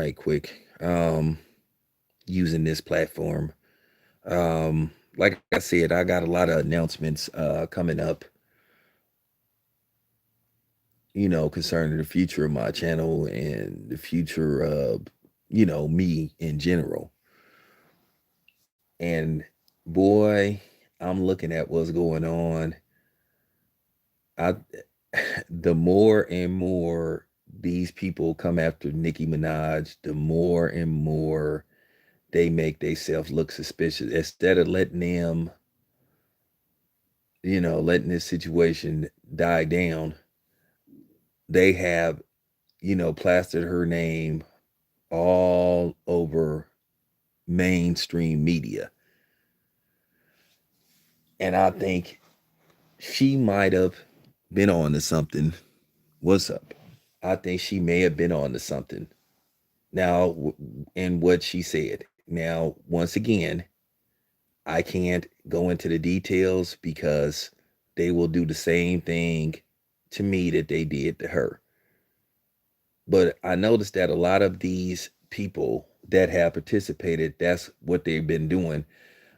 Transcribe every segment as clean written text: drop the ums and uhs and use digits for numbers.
right quick. Using this platform. Like I said, I got a lot of announcements coming up, concerning the future of my channel and the future of, me in general. And boy, I'm looking at what's going on. I the more and more these people come after Nicki Minaj, the more and more they make themselves look suspicious. Instead of letting them, letting this situation die down, they have, plastered her name all over mainstream media. And I think she might have been on to something. What's up? I think she may have been on to something. Now, in what she said. Now, once again, I can't go into the details because they will do the same thing to me that they did to her. But I noticed that a lot of these people that have participated, that's what they've been doing.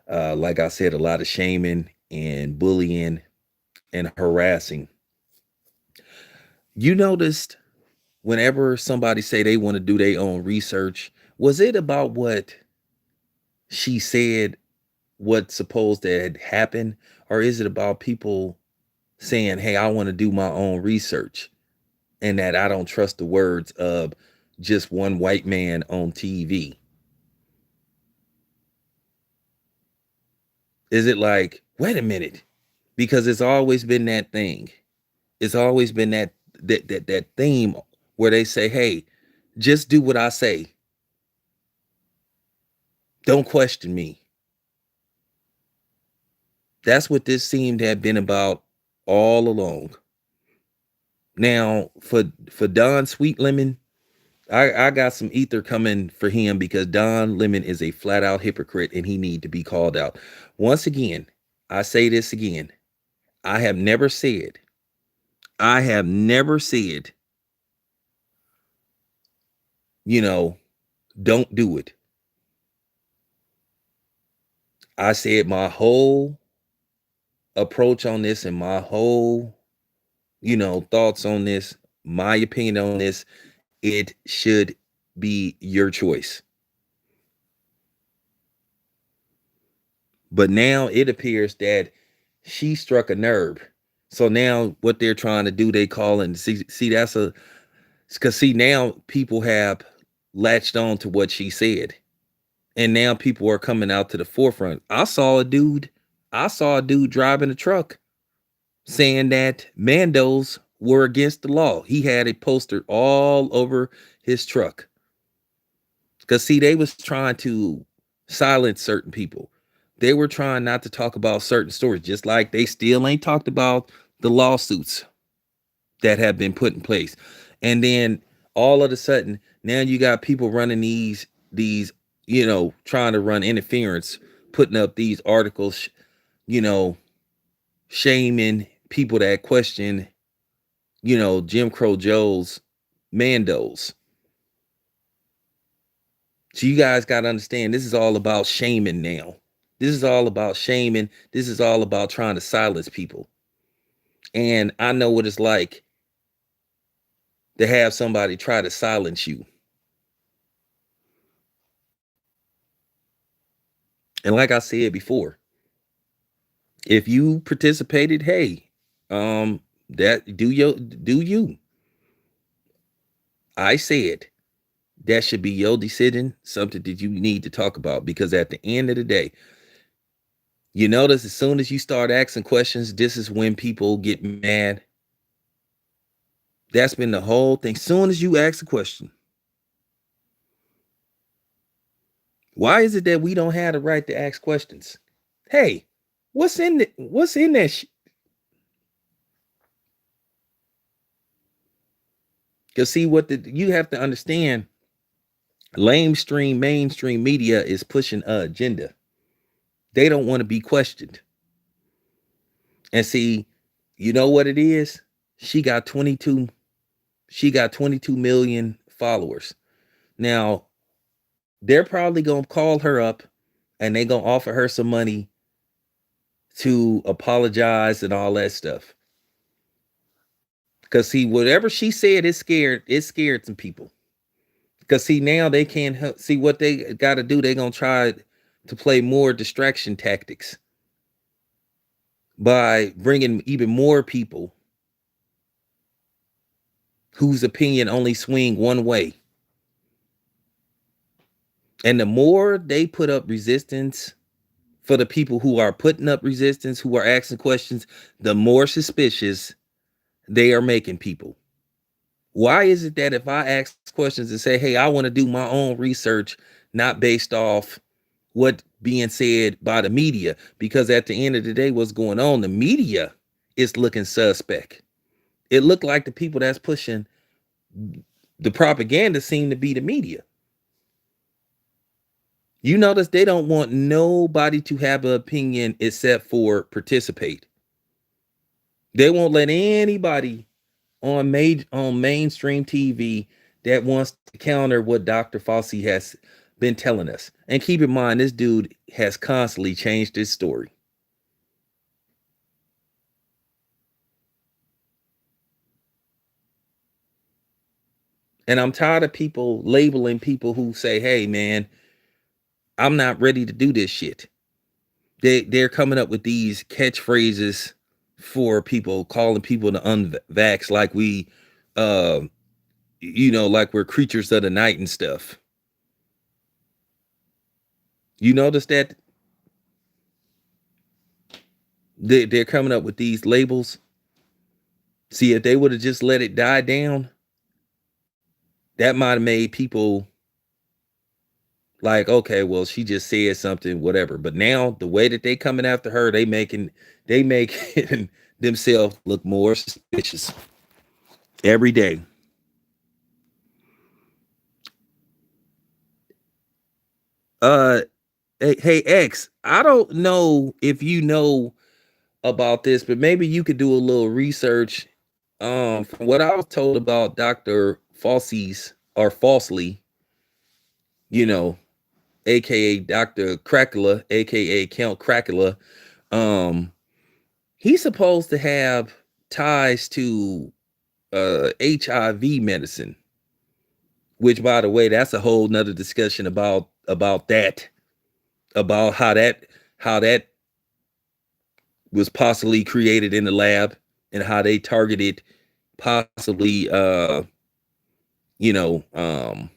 Like I said, a lot of shaming and bullying and harassing. You noticed whenever somebody say they want to do their own research, was it about what she said, what supposed to had happened, or is it about people saying, "Hey, I want to do my own research," and that I don't trust the words of just one white man on TV? Is it like, wait a minute, because it's always been that thing. It's always been that theme where they say, "Hey, just do what I say. Don't question me." That's what this seemed to have been about all along. Now, for Don Sweet Lemon, I got some ether coming for him because Don Lemon is a flat out hypocrite and he need to be called out. Once again, I say this again. I have never said, I have never said, you know, don't do it. I said my whole approach on this and my whole, thoughts on this, my opinion on this, it should be your choice. But now it appears that she struck a nerve. So now what they're trying to do, they call and see that's a because see now people have latched on to what she said. And now people are coming out to the forefront. I saw a dude driving a truck saying that Mandos were against the law. He had a poster all over his truck. Because see, they was trying to silence certain people. They were trying not to talk about certain stories, just like they still ain't talked about the lawsuits that have been put in place. And then all of a sudden, now you got people running these, trying to run interference, putting up these articles, you know, shaming people that question, Jim Crow Joe's Mandos. So you guys got to understand this is all about shaming now. This is all about shaming. This is all about trying to silence people. And I know what it's like to have somebody try to silence you. And like I said before, if you participated, hey, that do you. I said that should be your decision, something that you need to talk about because at the end of the day, you notice as soon as you start asking questions, this is when people get mad. That's been the whole thing. Soon as you ask a question, why is it that we don't have the right to ask questions? Hey, what's in that Because see you have to understand, mainstream media is pushing an agenda. They don't want to be questioned. And see, you know what it is? She got 22 she got 22 million followers. Now, they're probably gonna call her up and they gonna offer her some money to apologize and all that stuff. Cause see, whatever she said, it scared some people. Cause see, now they can't see what they got to do. They're gonna try to play more distraction tactics by bringing even more people whose opinion only swing one way. And the more they put up resistance for the people who are putting up resistance, who are asking questions, the more suspicious they are making people. Why is it that if I ask questions and say, hey, I want to do my own research, not based off what being said by the media? Because at the end of the day, what's going on, the media is looking suspect. It looked like the people that's pushing the propaganda seem to be the media. You notice they don't want nobody to have an opinion except for participate. They won't let anybody on mainstream TV that wants to counter what Dr. Fauci has been telling us. And keep in mind, this dude has constantly changed his story. And I'm tired of people labeling people who say, hey, man, I'm not ready to do this shit. They're coming up with these catchphrases for people, calling people to unvax like we, like we're creatures of the night and stuff. You notice that they're coming up with these labels. See, if they would have just let it die down, that might have made people like, okay, well, she just said something, whatever. But now the way that they coming after her, they making themselves look more suspicious every day. Hey X, I don't know if you know about this, but maybe you could do a little research. From what I was told about Dr. Fauci's or Falsely, you know, aka Dr. Crackula, aka Count Crackula, um, he's supposed to have ties to HIV medicine, which by the way, that's a whole nother discussion about that, about how that was possibly created in the lab and how they targeted possibly you know um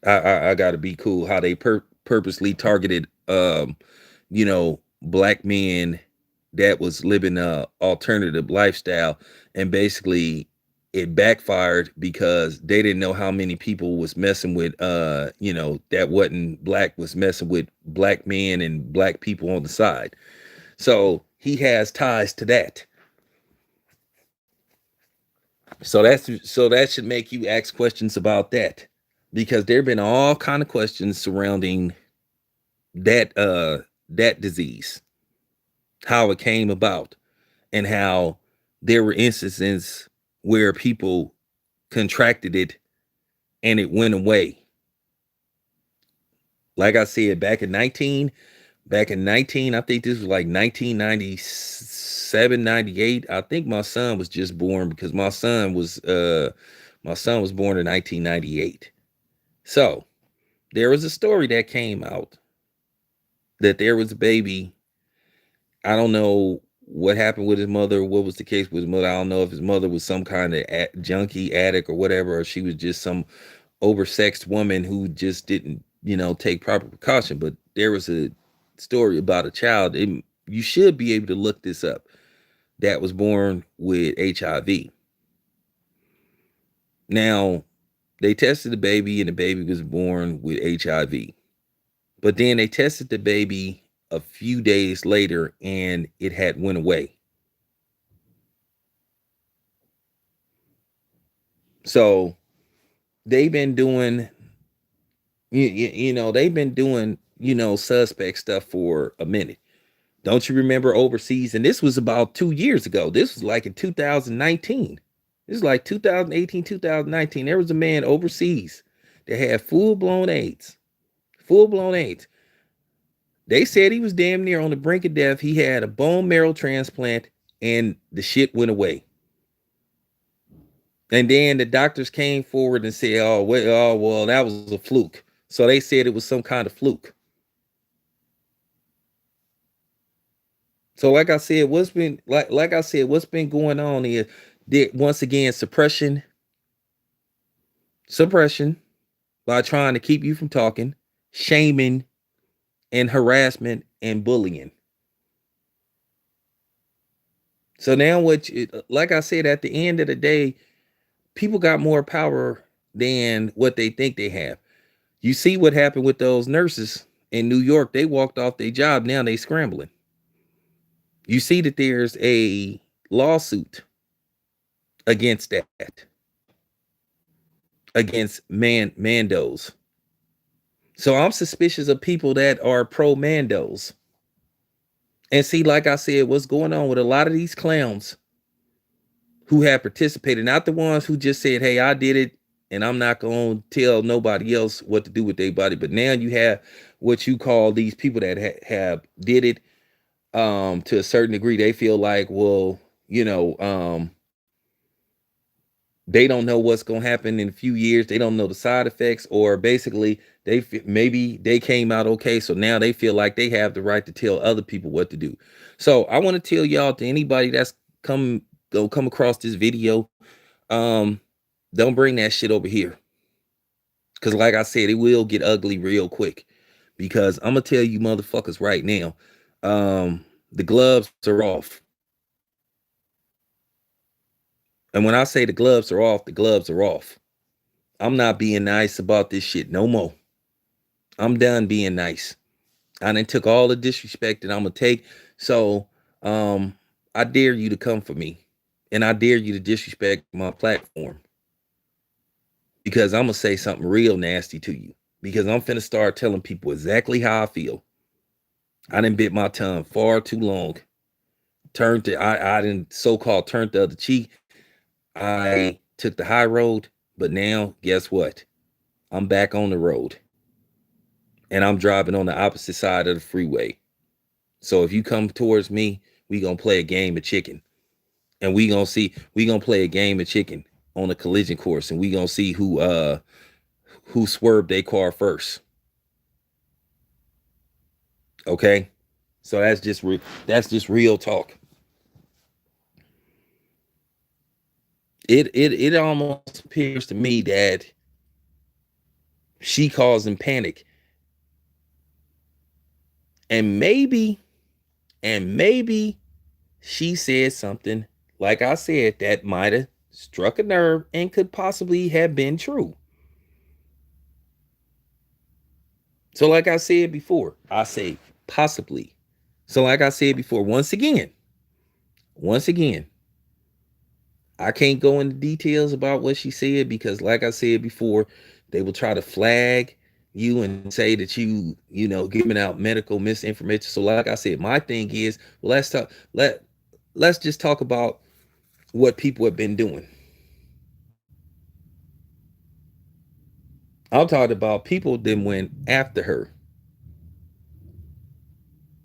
I gotta be cool how they purposely targeted black men that was living a alternative lifestyle, and basically it backfired because they didn't know how many people was messing with that wasn't black, was messing with black men and black people on the side. So he has ties to that. So that should make you ask questions about that, because there have been all kind of questions surrounding that disease, how it came about, and how there were instances where people contracted it and it went away. Like I said, back in 19, I think this was like 1997, 98. I think my son was just born, because my son was born in 1998. So there was a story that came out that there was a baby. I don't know what happened with his mother, what was the case with his mother. I don't know if his mother was some kind of junkie addict or whatever, or she was just some oversexed woman who just didn't, take proper precaution. But there was a story about a child, and you should be able to look this up, that was born with HIV. Now, they tested the baby and the baby was born with HIV. But then they tested the baby a few days later and it had went away. So they've been doing, they've been doing, suspect stuff for a minute. Don't you remember overseas? And this was about 2 years ago. This was like in 2019. This is like 2018, 2019. There was a man overseas that had full-blown AIDS. Full-blown AIDS. They said he was damn near on the brink of death. He had a bone marrow transplant and the shit went away. And then the doctors came forward and said, well, that was a fluke. So they said it was some kind of fluke. So like I said, what's been going on here? Once again, suppression by trying to keep you from talking, shaming and harassment and bullying. So now like I said, at the end of the day, people got more power than what they think they have. You see what happened with those nurses in New York. They walked off their job. Now they scrambling. You see that there's a lawsuit against that, against Mandos. So I'm suspicious of people that are pro Mandos. And see, like I said, what's going on with a lot of these clowns who have participated, not the ones who just said, hey, I did it and I'm not going to tell nobody else what to do with their body. But now you have what you call these people that have did it to a certain degree. They feel like, well, they don't know what's going to happen in a few years. They don't know the side effects, or basically maybe they came out okay. So now they feel like they have the right to tell other people what to do. So I want to tell y'all, to anybody that's come across this video, don't bring that shit over here. Because like I said, it will get ugly real quick. Because I'm going to tell you motherfuckers right now, the gloves are off. And when I say the gloves are off, the gloves are off. I'm not being nice about this shit no more. I'm done being nice. I done took all the disrespect that I'm going to take. So I dare you to come for me. And I dare you to disrespect my platform. Because I'm going to say something real nasty to you. Because I'm finna start telling people exactly how I feel. I done bit my tongue far too long. I didn't so-called turned the other cheek. I took the high road, but now guess what? I'm back on the road. And I'm driving on the opposite side of the freeway. So if you come towards me, we gonna play a game of chicken. And we gonna play a game of chicken on a collision course, and we gonna see who swerved their car first. Okay? So that's just real talk. It almost appears to me that she causing panic. And maybe she said something, like I said, that might have struck a nerve and could possibly have been true. So like I said before, I say possibly. So like I said before, once again, I can't go into details about what she said, because like I said before, they will try to flag you and say that giving out medical misinformation. So like I said, my thing is, well, let's just talk about what people have been doing. I'm talking about people that went after her.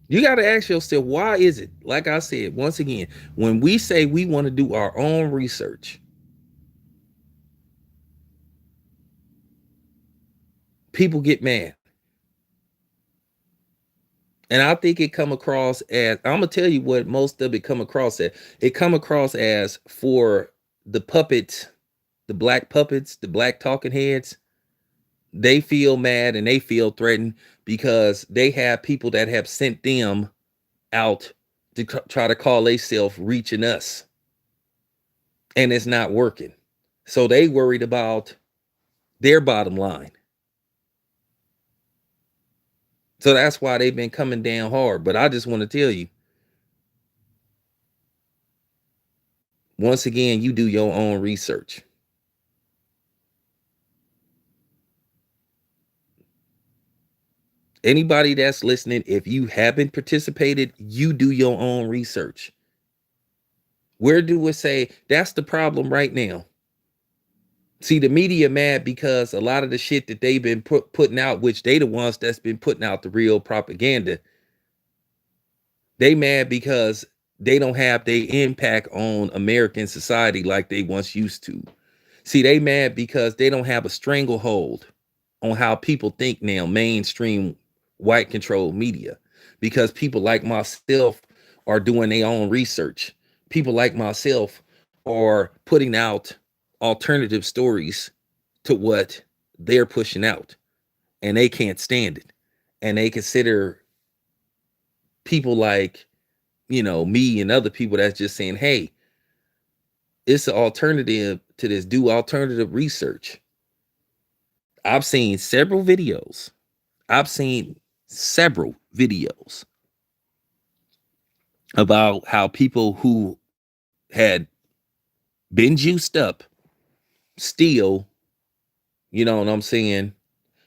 You got to ask yourself, why is it? Like I said, once again, when we say we want to do our own research, people get mad. And I think it come across as, I'm gonna tell you what most of it come across as. It come across as, for the puppets, the black puppets, the black talking heads, they feel mad and they feel threatened because they have people that have sent them out to try to call themselves reaching us. And it's not working. So they worried about their bottom line. So that's why they've been coming down hard. But I just want to tell you, once again, you do your own research. Anybody that's listening, if you haven't participated, you do your own research. Where do we say that's the problem right now? See, the media mad because a lot of the shit that they've been putting out, which they the ones that's been putting out the real propaganda, they mad because they don't have their impact on American society like they once used to. See, they mad because they don't have a stranglehold on how people think now, mainstream white controlled media. Because people like myself are doing their own research. People like myself are putting out alternative stories to what they're pushing out, and they can't stand it. And they consider people like, me and other people that's just saying, hey, it's an alternative to this. Do alternative research. I've seen several videos. I've seen several videos about how people who had been juiced up still, you know what I'm saying,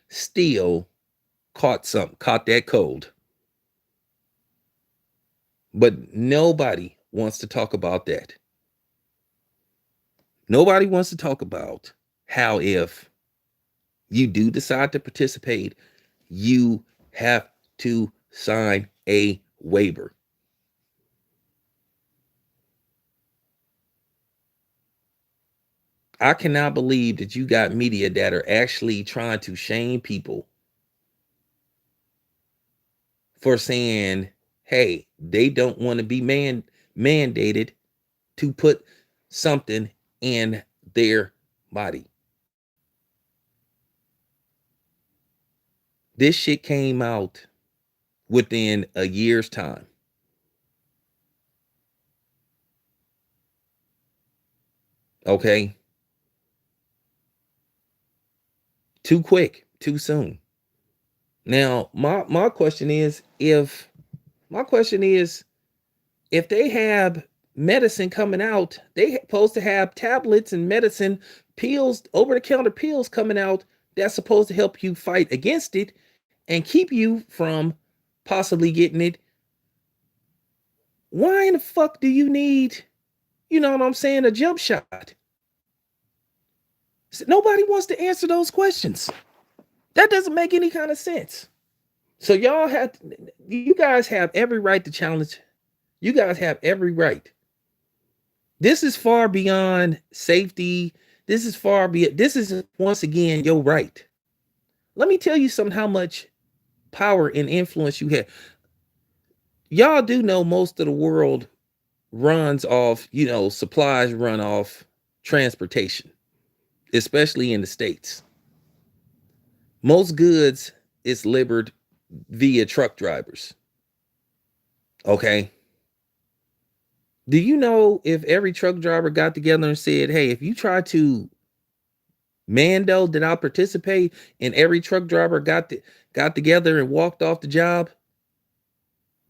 still caught that cold. But nobody wants to talk about that. Nobody wants to talk about how if you do decide to participate, you have to sign a waiver. I cannot believe that you got media that are actually trying to shame people for saying, hey, they don't want to be mandated to put something in their body. This shit came out within a year's time. Okay? Too quick, too soon. Now, my question is if they have medicine coming out, they supposed to have tablets and medicine pills, over-the-counter pills coming out that's supposed to help you fight against it and keep you from possibly getting it. Why in the fuck do you need, you know what I'm saying, a jump shot? Nobody wants to answer those questions. That doesn't make any kind of sense. So you guys have every right to challenge. You guys have every right. This is far beyond safety. This is once again your right. Let me tell you something, how much power and influence you have. Y'all do know most of the world runs off, supplies run off transportation, especially in the States. Most goods is delivered via truck drivers. Okay. Do you know if every truck driver got together and said, hey, if you try to Mando did not participate, and every truck driver got together and walked off the job?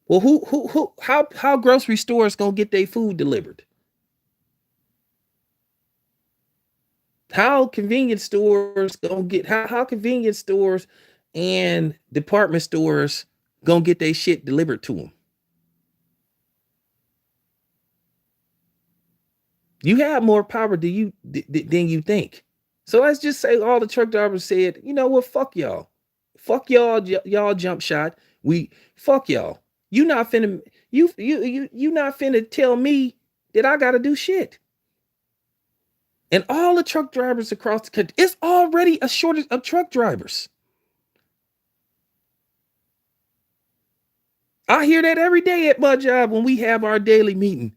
Well, how grocery stores gonna get their food delivered? How convenience stores gonna get how convenience stores and department stores gonna get their shit delivered to them? You have more power than you think. So let's just say all the truck drivers said, you know what, fuck y'all. Fuck y'all jump shot. We fuck y'all. You not finna you not finna tell me that I gotta do shit. And all the truck drivers across the country, it's already a shortage of truck drivers. I hear that every day at my job when we have our daily meeting.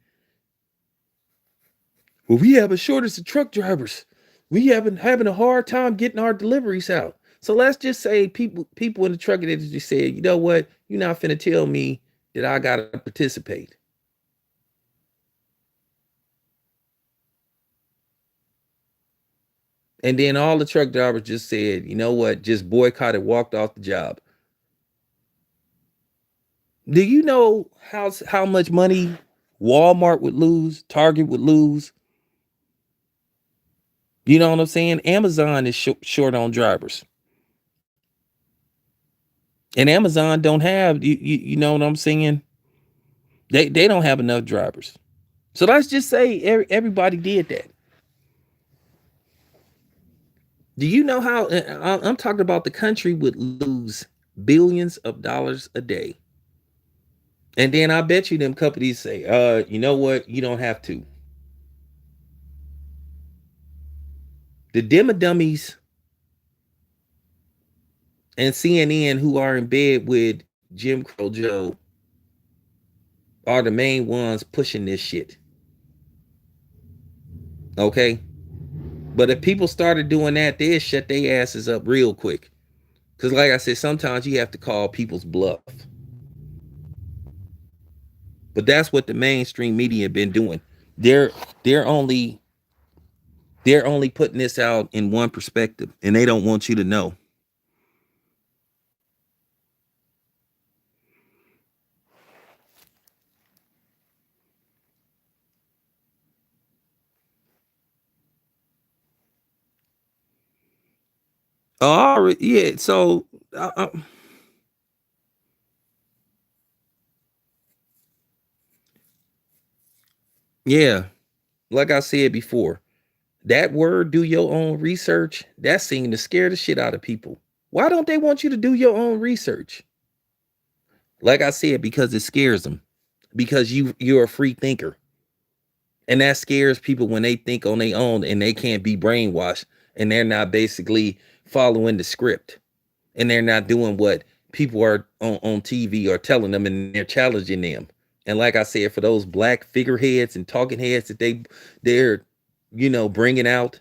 Well, we have a shortage of truck drivers. We having a hard time getting our deliveries out. So let's just say people in the trucking industry said, you know what, you're not finna tell me that I gotta participate. And then all the truck drivers just said, you know what, just boycotted, walked off the job. Do you know how much money Walmart would lose, Target would lose? You know what I'm saying? Amazon is short on drivers. And Amazon don't have, you know what I'm saying? They don't have enough drivers. So let's just say everybody did that. Do you know how I'm talking about the country would lose billions of dollars a day? And then I bet you them companies say, you know what? You don't have to. The Dimma Dummies and CNN who are in bed with Jim Crow Joe are the main ones pushing this shit. Okay? But if people started doing that, they'd shut their asses up real quick. Because like I said, sometimes you have to call people's bluff. But that's what the mainstream media have been doing. They're they're only they're only putting this out in one perspective, and they don't want you to know. Oh, yeah. So, yeah, like I said before, that word, do your own research, that seemed to scare the shit out of people. Why don't they want you to do your own research? Like I said, because it scares them. Because you're a free thinker. And that scares people when they think on their own and they can't be brainwashed and they're not basically following the script and they're not doing what people are on TV are telling them and they're challenging them. And like I said, for those black figureheads and talking heads that they're bringing out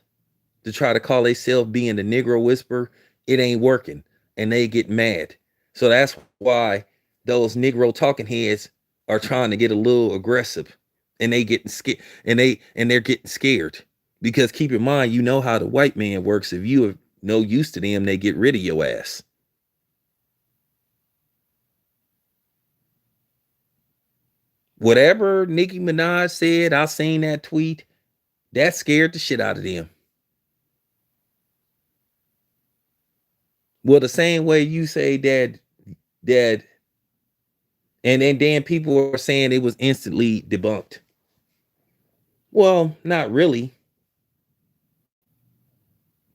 to try to call themselves being the Negro whisperer, it ain't working, and they get mad. So that's why those Negro talking heads are trying to get a little aggressive, and they getting scared, and they're getting scared because keep in mind, you know how the white man works. If you are no use to them, they get rid of your ass. Whatever Nicki Minaj said, I seen that tweet. That scared the shit out of them. Well, the same way you say that and then people are saying it was instantly debunked. Well, not really.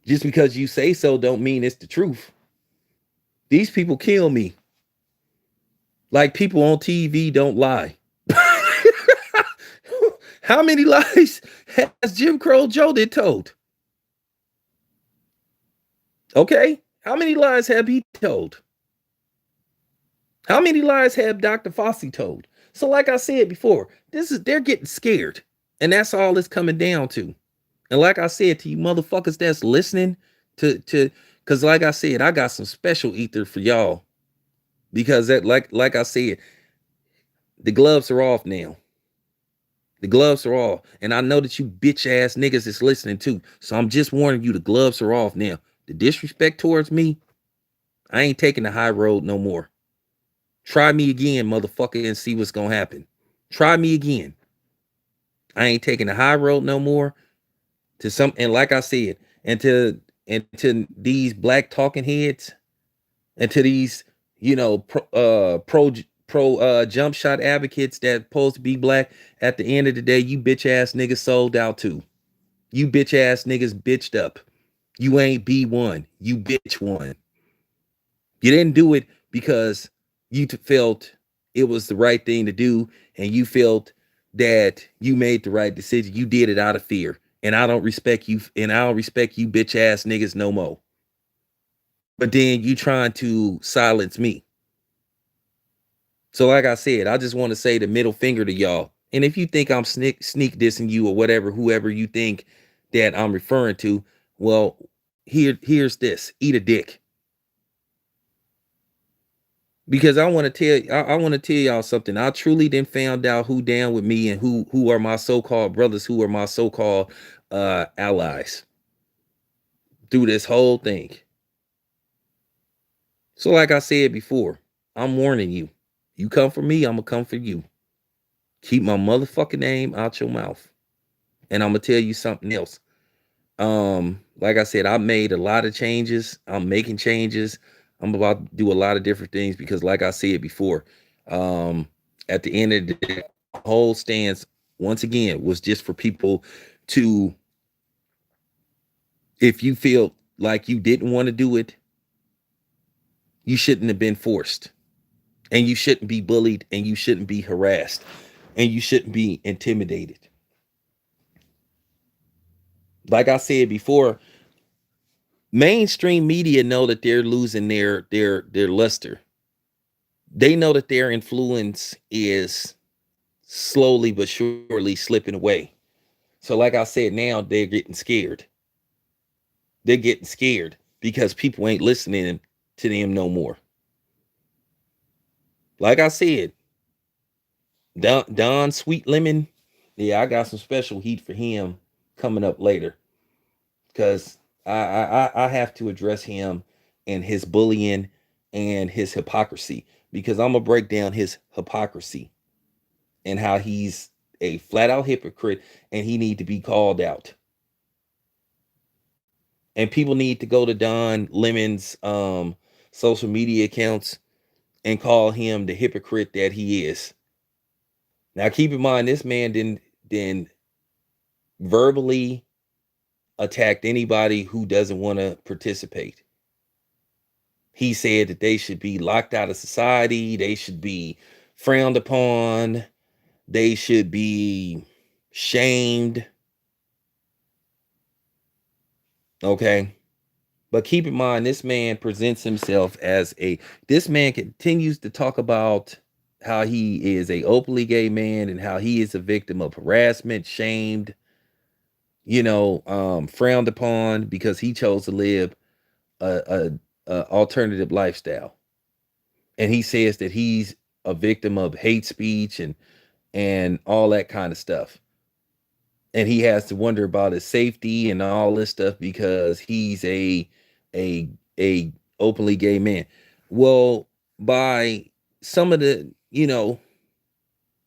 Just because you say so don't mean it's the truth. These people kill me. Like people on TV don't lie. How many lies has Jim Crow Joe did told? Okay. How many lies have he told? How many lies have Dr. Fossey told? So, like I said before, they're getting scared. And that's all it's coming down to. And like I said to you motherfuckers that's listening to because like I said, I got some special ether for y'all. Because that like I said, the gloves are off now. The gloves are off. And I know that you bitch ass niggas is listening too. So I'm just warning you, the gloves are off now. The disrespect towards me, I ain't taking the high road no more. Try me again, motherfucker, and see what's gonna happen. Try me again. I ain't taking the high road no more. And like I said, and to these black talking heads, and to these, pro jump shot advocates that supposed to be black, at the end of the day, you bitch ass niggas sold out too. You bitch ass niggas bitched up. You ain't B1. You bitch one. You didn't do it because you felt it was the right thing to do and you felt that you made the right decision. You did it out of fear. And I don't respect you, and I don't respect you bitch ass niggas no more. But then you trying to silence me. So like I said, I just want to say the middle finger to y'all. And if you think I'm sneak dissing you or whatever, whoever you think that I'm referring to, well, here's this. Eat a dick. Because I want to tell y'all something. I truly didn't found out who down with me and who are my so-called brothers, who are my so-called allies through this whole thing. So like I said before, I'm warning you. You come for me, I'm gonna come for you. Keep my motherfucking name out your mouth. And I'm gonna tell you something else. Like I said, I made a lot of changes. I'm making changes. I'm about to do a lot of different things because, like I said before, um, at the end of the day, the whole stance once again was just for people to, if you feel like you didn't want to do it, you shouldn't have been forced. And you shouldn't be bullied, and you shouldn't be harassed, and you shouldn't be intimidated. Like I said before, mainstream media know that they're losing their luster. They know that their influence is slowly but surely slipping away. So like I said, now they're getting scared. They're getting scared because people ain't listening to them no more. Like I said, Don Sweet Lemon, yeah, I got some special heat for him coming up later, because I have to address him and his bullying and his hypocrisy, because I'm gonna break down his hypocrisy and how he's a flat out hypocrite and he need to be called out. And people need to go to Don Lemon's social media accounts and call him the hypocrite that he is. Now keep in mind, this man didn't verbally attacked anybody who doesn't want to participate. He said that they should be locked out of society, they should be frowned upon, they should be shamed. Okay. But keep in mind, this man presents himself as this man continues to talk about how he is a openly gay man and how he is a victim of harassment, shamed, frowned upon because he chose to live a alternative lifestyle. And he says that he's a victim of hate speech and all that kind of stuff. And he has to wonder about his safety and all this stuff because he's a a openly gay man. Well, by some of the,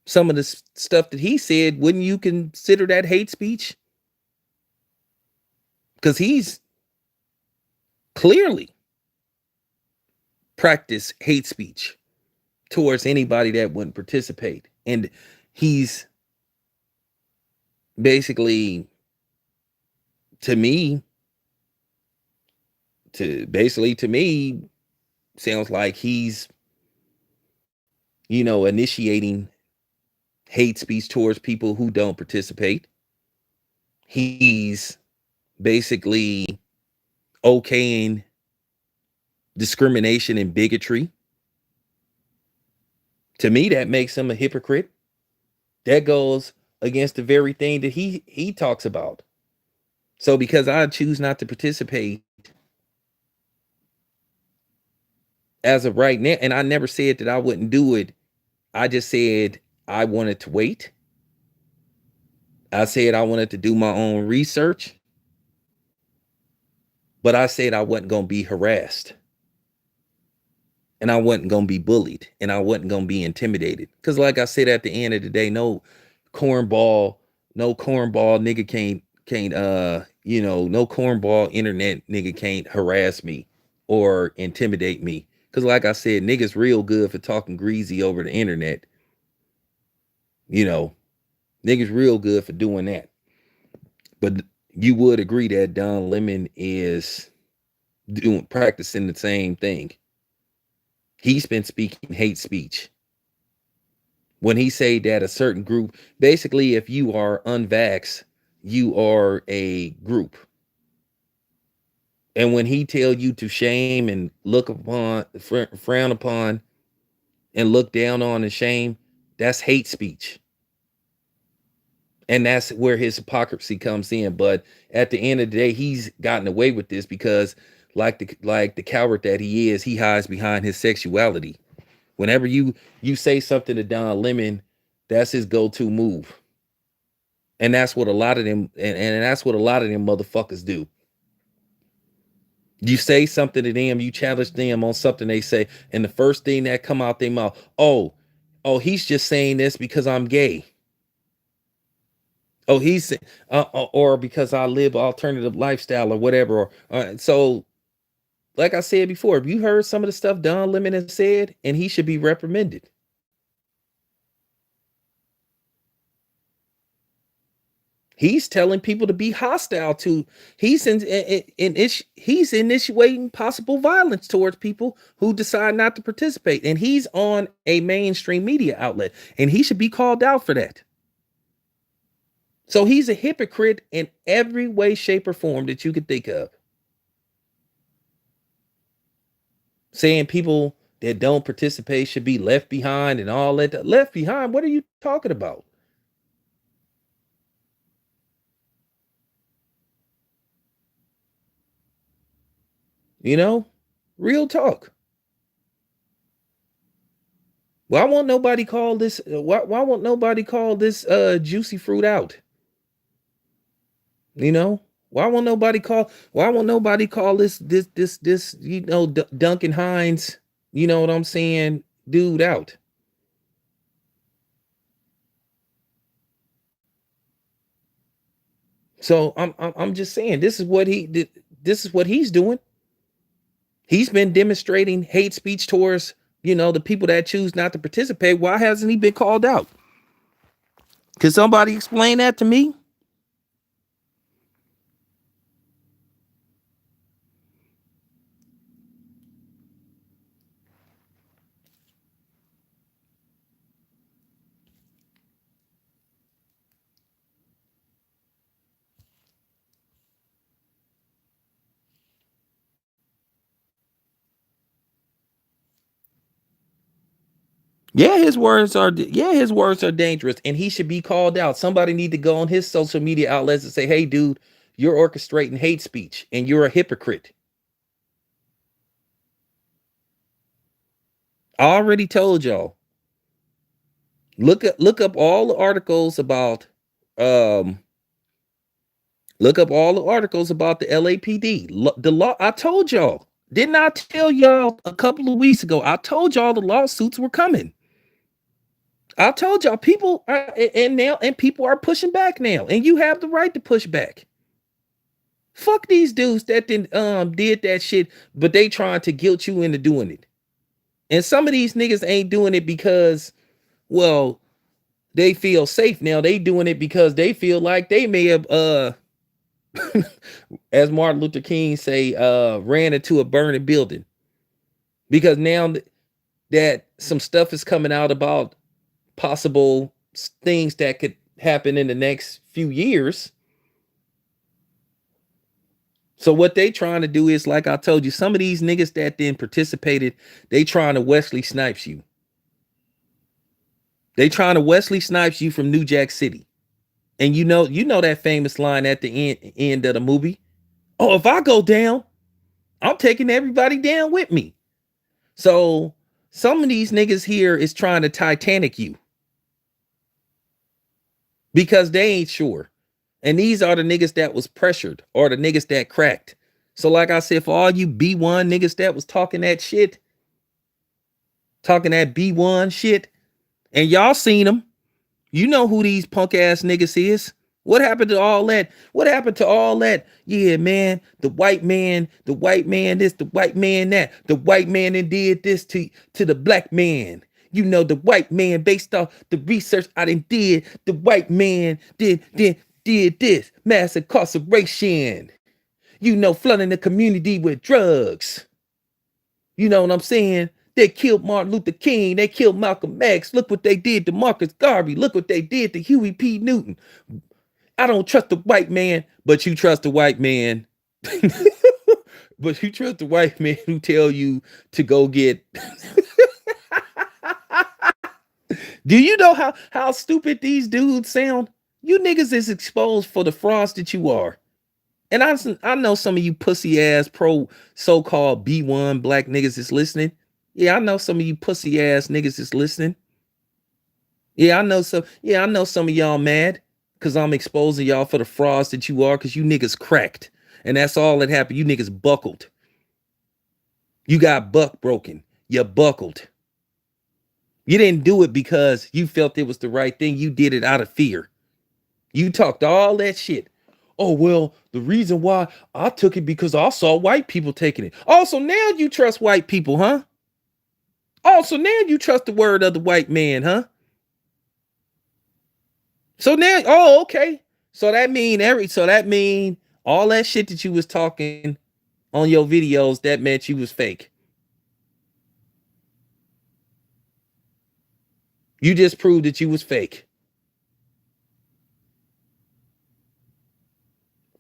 some of the stuff that he said, wouldn't you consider that hate speech? Because he's clearly practiced hate speech towards anybody that wouldn't participate. And he's basically, to me, to me, sounds like he's, initiating hate speech towards people who don't participate. He's basically okaying discrimination and bigotry. To me, that makes him a hypocrite. That goes against the very thing that he talks about. So because I choose not to participate as of right now, and I never said that I wouldn't do it, I just said I wanted to wait. I said I wanted to do my own research, but I said I wasn't going to be harassed and I wasn't going to be bullied and I wasn't going to be intimidated. Because like I said, at the end of the day, cornball, no cornball nigga can't no cornball internet nigga can't harass me or intimidate me. Because like I said, niggas real good for talking greasy over the internet. Niggas real good for doing that. But you would agree that Don Lemon is practicing the same thing. He's been speaking hate speech. When he say that a certain group, basically, if you are unvaxxed, you are a group. And when he tell you to shame and look upon, frown upon, and look down on and shame, that's hate speech. And that's where his hypocrisy comes in. But at the end of the day, he's gotten away with this because, like the coward that he is, he hides behind his sexuality. Whenever you say something to Don Lemon, that's his go-to move. And that's what a lot of them and that's what a lot of them motherfuckers do. You say something to them, you challenge them on something they say, and the first thing that come out their mouth, oh, he's just saying this because I'm gay. Oh, he's or because I live alternative lifestyle or whatever. So, like I said before, if you heard some of the stuff Don Lemon has said, and he should be reprimanded. He's telling people to be hostile to. He's initiating possible violence towards people who decide not to participate, and he's on a mainstream media outlet, and he should be called out for that. So he's a hypocrite in every way, shape, or form that you could think of. Saying people that don't participate should be left behind and all that. Left behind? What are you talking about? You know, real talk. Why won't nobody call this? Why won't nobody call this juicy fruit out? You know, why won't nobody call? Why won't nobody call this? You know, Duncan Hines. You know what I'm saying, dude out. So I'm just saying this is what he did. This is what he's doing. He's been demonstrating hate speech towards, you know, the people that choose not to participate. Why hasn't he been called out? Can somebody explain that to me? His words are dangerous, and he should be called out. Somebody need to go on his social media outlets and say, "Hey, dude, you're orchestrating hate speech, and you're a hypocrite." I already told y'all. Look up all the articles about um look up all the articles about the LAPD. The law. I told y'all. Didn't I tell y'all a couple of weeks ago? I told y'all the lawsuits were coming. I told y'all people are, and people are pushing back now, and you have the right to push back. Fuck these dudes that did that shit, but they trying to guilt you into doing it. And some of these niggas ain't doing it because, well, they feel safe now. They doing it because they feel like they may have as Martin Luther King say, ran into a burning building. Because now that some stuff is coming out about possible things that could happen in the next few years. So what they trying to do is, like I told you, some of these niggas that then participated, they trying to Wesley Snipes you. They trying to Wesley Snipes you from New Jack City. And you know that famous line at the end of the movie. Oh, if I go down, I'm taking everybody down with me. So some of these niggas here is trying to Titanic you because they ain't sure. And these are the niggas that was pressured or the niggas that cracked. So like I said, for all you B1 niggas that was talking that shit, talking that B1 shit, and y'all seen them, you know who these punk ass niggas is. What happened to all that? What happened to all that? Yeah, man, the white man this, the white man that, the white man that did this to the black man. You know, the white man, based off the research I did, the white man did this, mass incarceration. You know, flooding the community with drugs. You know what I'm saying? They killed Martin Luther King. They killed Malcolm X. Look what they did to Marcus Garvey. Look what they did to Huey P. Newton. I don't trust the white man, but you trust the white man. But you trust the white man who tell you to go get. Do you know how stupid these dudes sound? You niggas is exposed for the frauds that you are. And I know some of you pussy ass pro so-called B1 black niggas is listening. Yeah, I know some of you pussy ass niggas is listening. Yeah, I know some of y'all mad because I'm exposing y'all for the frauds that you are, because you niggas cracked. And that's all that happened. You niggas buckled. You got buck broken. You buckled. You didn't do it because you felt it was the right thing. You did it out of fear. You talked all that shit. Oh, well, the reason why I took it because I saw white people taking it. Also, now you trust white people, huh? Also, now you trust the word of the white man, huh? So now, oh, okay. So that mean all that shit that you was talking on your videos, that meant you was fake. You just proved that you was fake.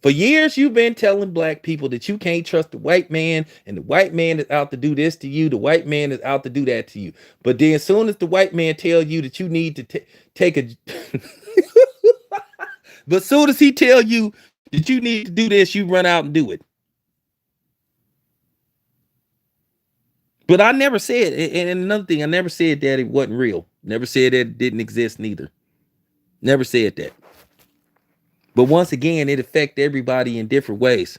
For years, you've been telling black people that you can't trust the white man, and the white man is out to do this to you. The white man is out to do that to you. But then, as soon as the white man tells you that you need to take a, but soon as he tell you that you need to do this, you run out and do it. But I never said, and another thing, I never said that it wasn't real. Never said that it didn't exist neither. Never said that. But once again, it affects everybody in different ways.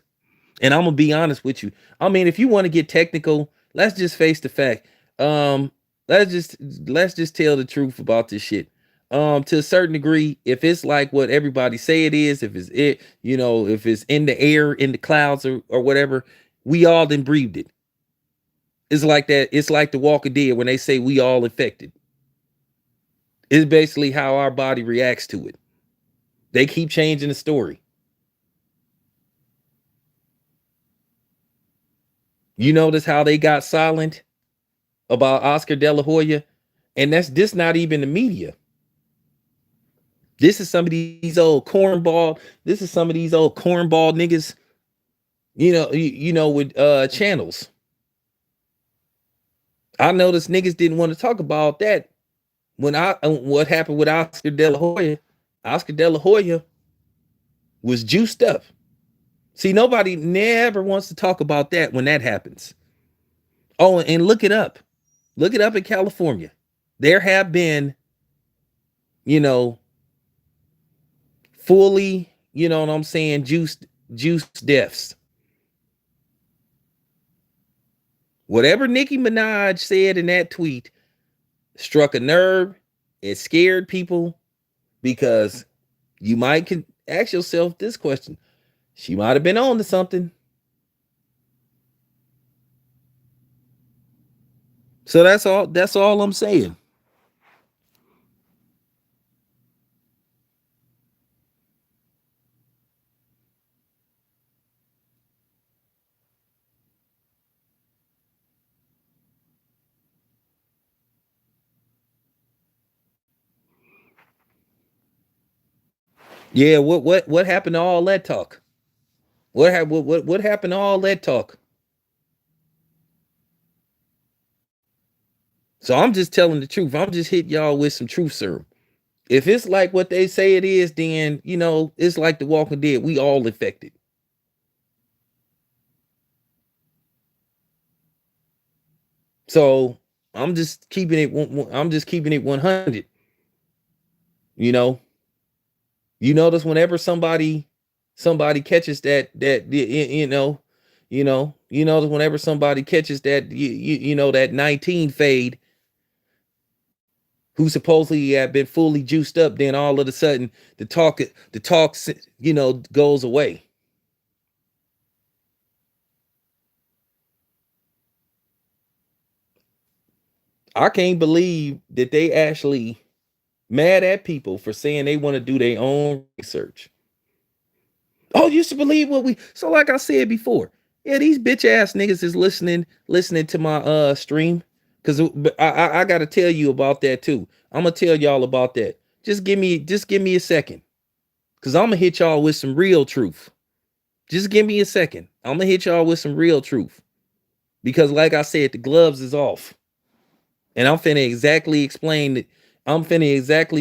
And I'm gonna be honest with you. I mean, if you want to get technical, let's just face the fact. Um, let's just tell the truth about this shit. To a certain degree, if it's like what everybody say it is, if it's it, if it's in the air, in the clouds, or whatever, we all then breathed it. It's like that. It's like the Walking Dead when they say we all infected. It's basically how our body reacts to it. They keep changing the story. You notice how they got silent about Oscar De La Hoya, and that's this not even the media. This is some of these old cornball. This is some of these old cornball niggas. With channels. I noticed niggas didn't want to talk about that when what happened with Oscar De La Hoya. Oscar De La Hoya was juiced up. See, nobody never wants to talk about that when that happens. Oh, and look it up. Look it up in California. There have been, fully, what I'm saying, juiced deaths. Whatever Nicki Minaj said in that tweet struck a nerve. It scared people because you might ask yourself this question. She might have been on to something. So that's all I'm saying. Yeah, what happened to all that talk? What happened to all that talk? So I'm just telling the truth. I'm just hitting y'all with some truth serum. If it's like what they say it is, then it's like the Walking Dead. We all infected. So I'm just keeping it. I'm just keeping it 100. You notice whenever somebody catches that whenever somebody catches that 19 fade, who supposedly had been fully juiced up, then all of a sudden the talk goes away. I can't believe that they actually mad at people for saying they want to do their own research. Oh, you should believe what we. So, like I said before, yeah, these bitch ass niggas is listening to my stream, because I got to tell you about that too. I'm gonna tell y'all about that. Just give me a second, because I'm gonna hit y'all with some real truth. Just give me a second. I'm gonna hit y'all with some real truth, because like I said, the gloves is off. And I'm finna exactly explain that. I'm finna exactly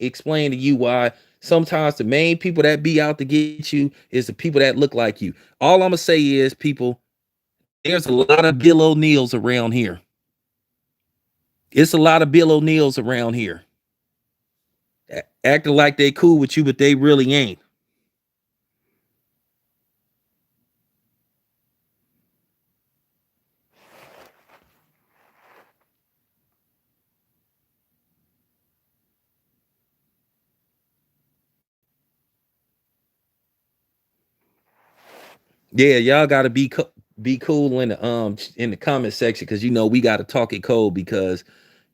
explain to you why sometimes the main people that be out to get you is the people that look like you. All I'm gonna say is, people, there's a lot of Bill O'Neills around here. It's a lot of Bill O'Neills around here. Acting like they cool with you, but they really ain't. Yeah, y'all gotta be cool in the comment section, because we gotta talk it cold, because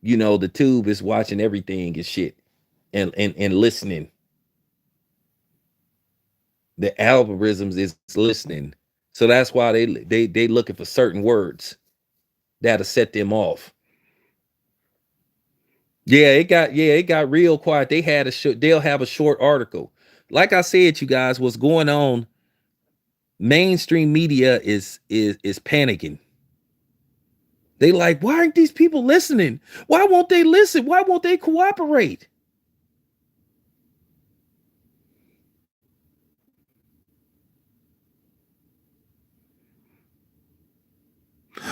the tube is watching everything and shit, and listening. The algorithms is listening. So that's why they looking for certain words that'll set them off. Yeah, it got real quiet. They'll have a short article. Like I said, you guys, what's going on? Mainstream media is panicking. They like, why aren't these people listening? Why won't they listen? Why won't they cooperate?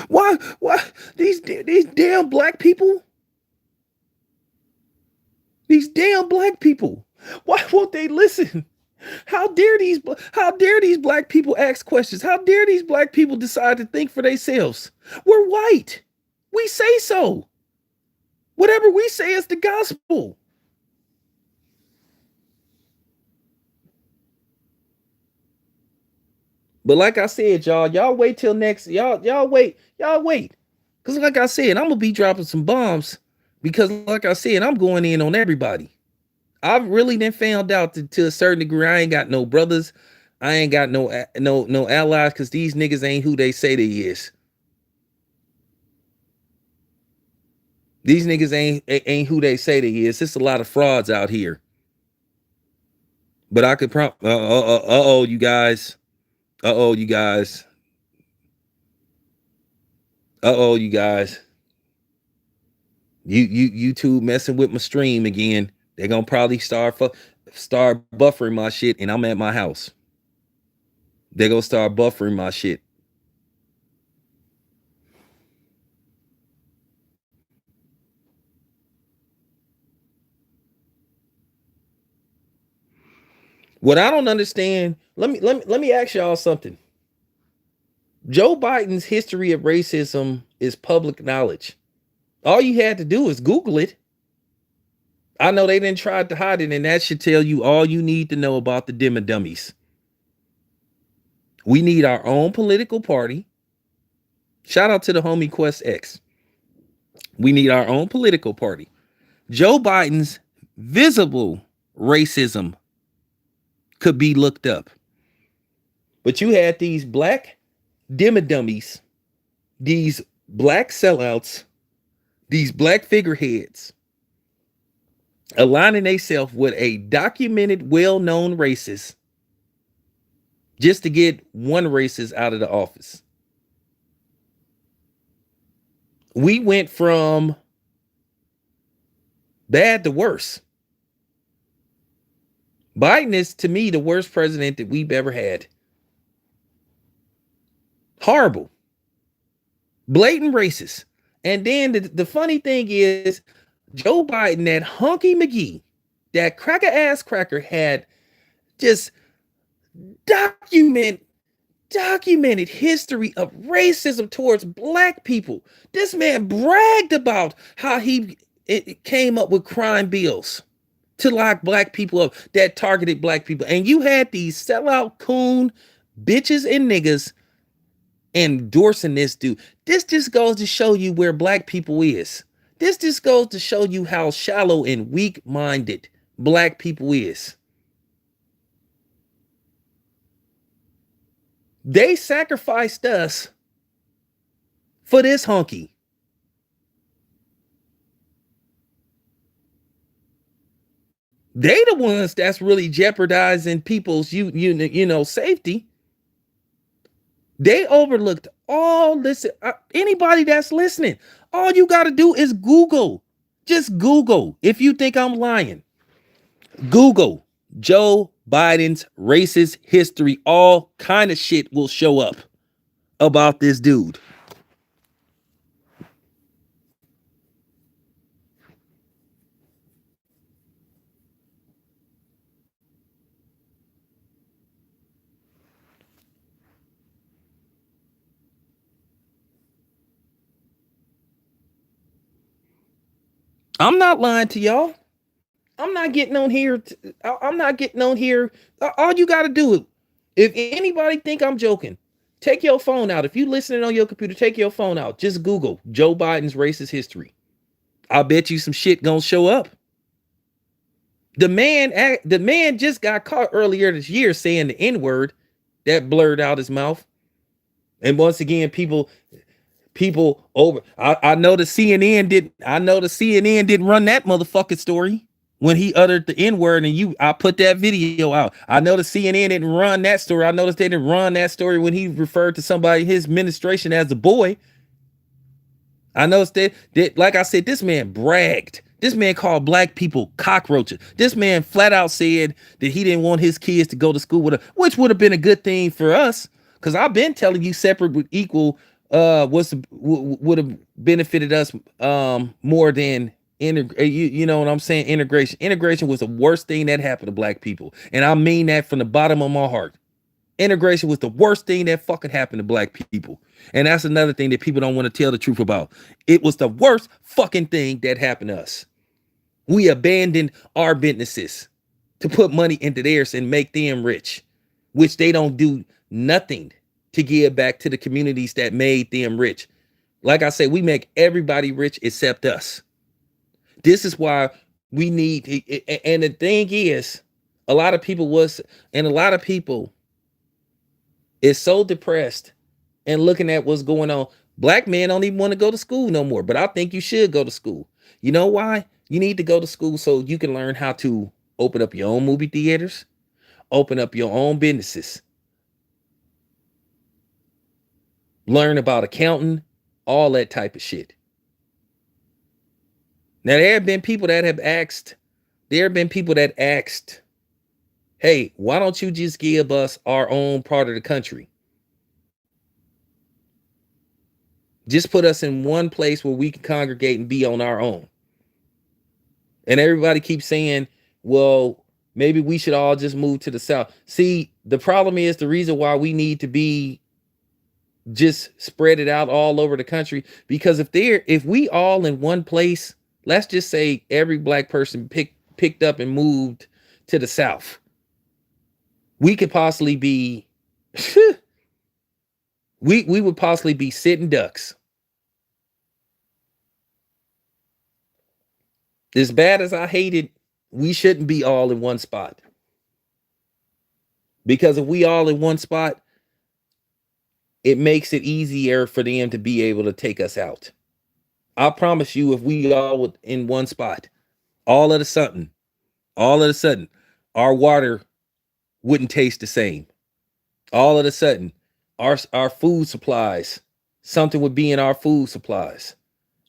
Why these damn black people? These damn black people. Why won't they listen? How dare these black people ask questions? How dare these black people decide to think for themselves? We're white. We say so. Whatever we say is the gospel. But like I said, y'all wait till next. Y'all wait. Cause like I said, I'm gonna be dropping some bombs. Because like I said, I'm going in on everybody. I've really then found out to a certain degree, I ain't got no brothers. I ain't got no allies because these niggas ain't who they say they is. These niggas ain't who they say they is. It's a lot of frauds out here. But I could oh, you guys. Uh-oh, you guys. Uh-oh, you guys. YouTube messing with my stream again. They're gonna probably start buffering my shit, and I'm at my house. They're gonna start buffering my shit. What I don't understand, let me ask y'all something. Joe Biden's history of racism is public knowledge. All you had to do is Google it. I know they didn't try to hide it, and that should tell you all you need to know about the dim and dummies. We need our own political party. Shout out to the homie Quest X. We need our own political party. Joe Biden's visible racism could be looked up. But you had these black dim and dummies, these black sellouts, these black figureheads aligning themselves with a documented, well-known racist just to get one racist out of the office. We went from bad to worse. Biden is, to me, the worst president that we've ever had. Horrible. Blatant racist. And then the funny thing is, Joe Biden, that honky McGee, that cracker ass cracker, had just documented history of racism towards black people. This man bragged about how he came up with crime bills to lock black people up that targeted black people. And you had these sellout coon bitches and niggas endorsing this dude. This just goes to show you where black people is. This just goes to show you how shallow and weak-minded black people is. They sacrificed us for this honky. They the ones that's really jeopardizing people's safety. They overlooked all this. Anybody that's listening, all you got to do is Google. Just Google. If you think I'm lying, Google Joe Biden's racist history. All kind of shit will show up about this dude. I'm not lying to y'all. I'm not getting on here. I'm not getting on here. All you got to do, if anybody think I'm joking, take your phone out. If you listening on your computer, take your phone out. Just Google Joe Biden's racist history. I bet you some shit gonna show up. The man just got caught earlier this year saying the N-word that blurred out his mouth. And once again, people over. I know the CNN didn't run that motherfucking story when he uttered the N-word, and I put that video out. I know the CNN didn't run that story. I noticed they didn't run that story when he referred to somebody in his administration as a boy. I noticed that, like I said, this man bragged. This man called black people cockroaches. This man flat out said that he didn't want his kids to go to school with which would have been a good thing for us. Because I've been telling you, separate with equal would have benefited us more than you know what I'm saying? Integration was the worst thing that happened to black people, and I mean that from the bottom of my heart. Integration was the worst thing that fucking happened to black people. And that's another thing that people don't want to tell the truth about. It was the worst fucking thing that happened to us. We abandoned our businesses to put money into theirs and make them rich, which they don't do nothing to give back to the communities that made them rich. Like I said, we make everybody rich except us. This is why we need, and the thing is, a lot of people is so depressed and looking at what's going on. Black men don't even want to go to school no more, but I think you should go to school. You know why? You need to go to school so you can learn how to open up your own movie theaters, open up your own businesses, learn about accounting, all that type of shit. Now, there have been people that asked, hey, why don't you just give us our own part of the country? Just put us in one place where we can congregate and be on our own. And everybody keeps saying, well, maybe we should all just move to the South. See, the problem is the reason why we need to be just spread it out all over the country, because if we all in one place, let's just say every black person picked up and moved to the South, we could possibly be we would possibly be sitting ducks. As bad as I hate it, we shouldn't be all in one spot. Because if we all in one spot, it makes it easier for them to be able to take us out. I promise you, if we all in one spot, all of a sudden, our water wouldn't taste the same. All of a sudden, our food supplies, something would be in our food supplies.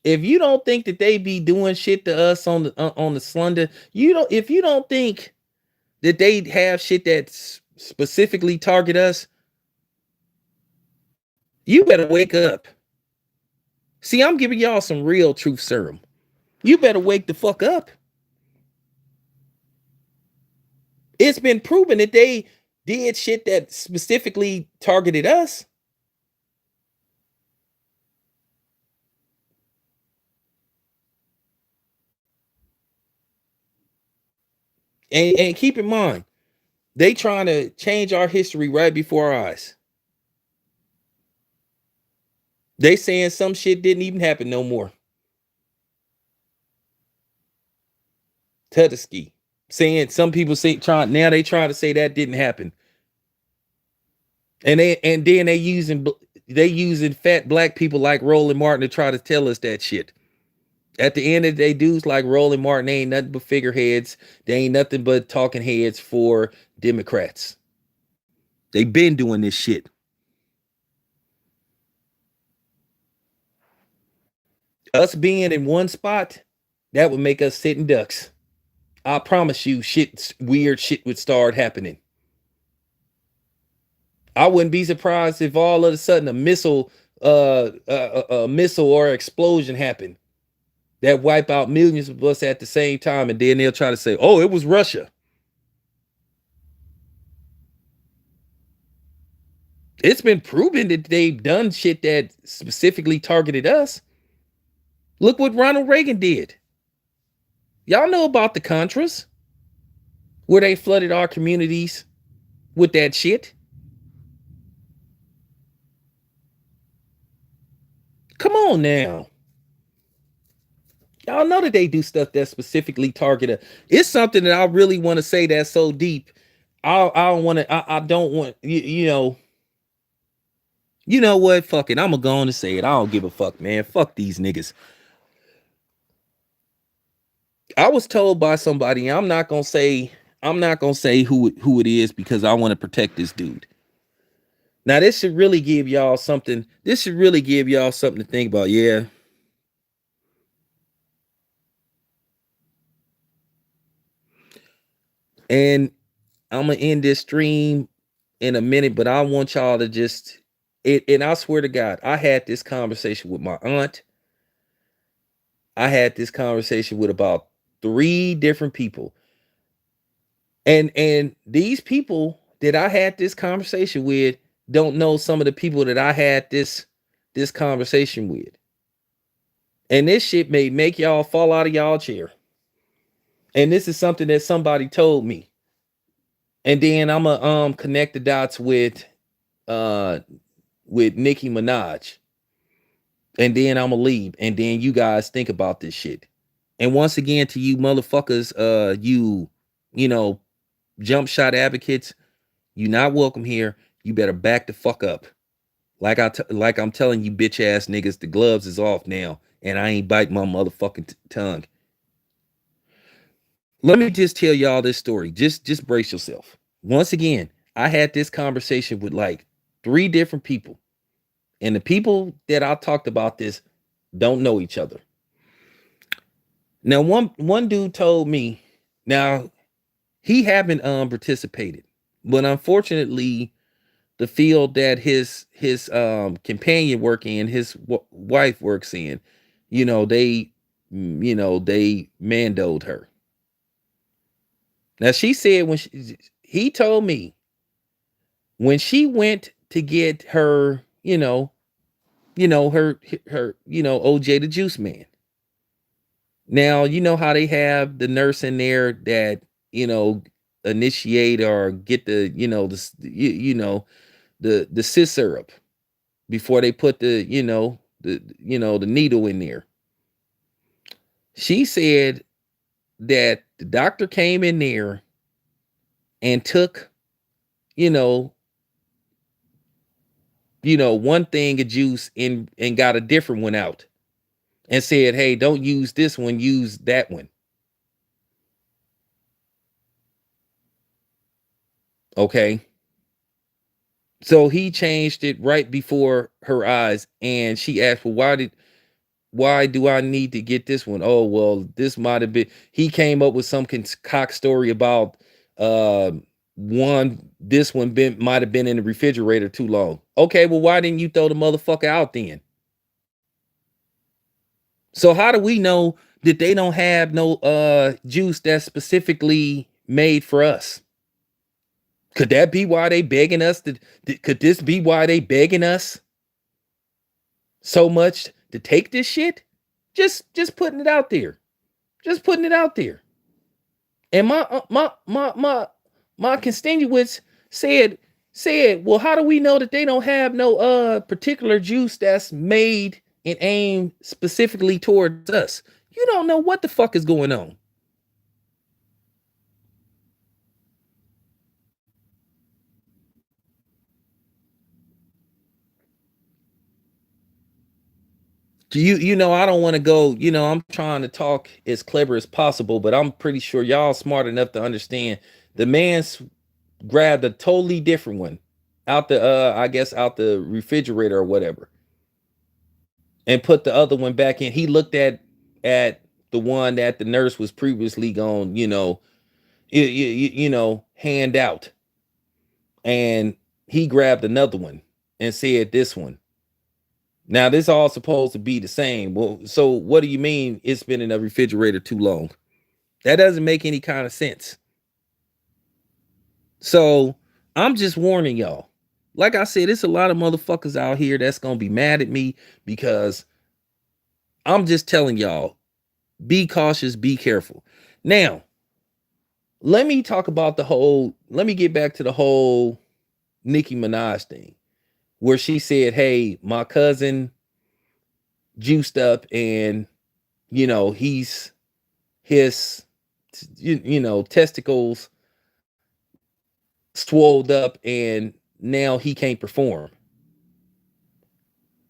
If you don't think that they be doing shit to us on the slender, if you don't think that they have shit that specifically target us, you better wake up. See, I'm giving y'all some real truth serum. You better wake the fuck up. It's been proven that they did shit that specifically targeted us. And keep in mind, they trying to change our history right before our eyes. They saying some shit didn't even happen no more. Tuskegee. Saying some people say now they try to say that didn't happen. And then they using fat black people like Roland Martin to try to tell us that shit. At the end of the day, dudes like Roland Martin, they ain't nothing but figureheads. They ain't nothing but talking heads for Democrats. They been doing this shit. Us being in one spot, that would make us sitting ducks. I promise you, weird shit would start happening. I wouldn't be surprised if all of a sudden a missile or explosion happened that wipe out millions of us at the same time, and then they'll try to say, "Oh, it was Russia." It's been proven that they've done shit that specifically targeted us. Look what Ronald Reagan did. Y'all know about the Contras, where they flooded our communities with that shit. Come on now. Y'all know that they do stuff that's specifically targeted. It's something that I really want to say that's so deep. I don't want to. I don't want you know what? Fuck it. I'm gonna go on and say it. I don't give a fuck, man. Fuck these niggas. I was told by somebody. I'm not gonna say. I'm not gonna say who it is because I want to protect this dude. Now this should really give y'all something. This should really give y'all something to think about. Yeah. And I'm gonna end this stream in a minute, but I want y'all to just it. And I swear to God, I had this conversation with my aunt. I had this conversation with about 3 different people. And these people that I had this conversation with don't know some of the people that I had this conversation with. And this shit may make y'all fall out of y'all chair. And this is something that somebody told me. And then I'm gonna connect the dots uh with Nicki Minaj. And then I'm gonna leave. And then you guys think about this shit. And once again, to you motherfuckers, you know, jump shot advocates, you not welcome here. You better back the fuck up. Like I'm telling you, bitch ass niggas, the gloves is off now, and I ain't biting my motherfucking tongue. Let me just tell y'all this story. Just brace yourself. Once again, I had this conversation with like 3 different people, and the people that I talked about this don't know each other. Now, one dude told me, now he haven't participated, but unfortunately, the field that his companion work in, his wife works in, they mandoed her. Now she said he told me when she went to get her, her OJ the Juice Man. Now you know how they have the nurse in there that you know initiate or get the the cis syrup before they put the needle in there. She said that the doctor came in there and took you know one thing of juice and got a different one out and said, hey, don't use this one, use that one. Okay, so he changed it right before her eyes, and she asked, well, why do I need to get this one? Oh, well, this might have been, he came up with some cock story about this one might have been in the refrigerator too long. Okay, well, why didn't you throw the motherfucker out then? So how do we know that they don't have no juice that's specifically made for us? Could that be why they begging us could this be why they begging us so much to take this shit? Just putting it out there. Just putting it out there. And my constituents said, well, how do we know that they don't have no particular juice that's made and aimed specifically towards us? You don't know what the fuck is going on. I don't want to go, I'm trying to talk as clever as possible, but I'm pretty sure y'all smart enough to understand the man's grabbed a totally different one out the I guess out the refrigerator or whatever and put the other one back in. He looked at the one that the nurse was previously gone, hand out, and he grabbed another one and said this one. Now this all supposed to be the same. Well, so what do you mean it's been in a refrigerator too long? That doesn't make any kind of sense. So I'm just warning y'all. Like I said, it's a lot of motherfuckers out here that's gonna be mad at me because I'm just telling y'all, be cautious, be careful. Now, let me get back to the whole Nicki Minaj thing, where she said, hey, my cousin juiced up and he's his testicles swolled up and now he can't perform.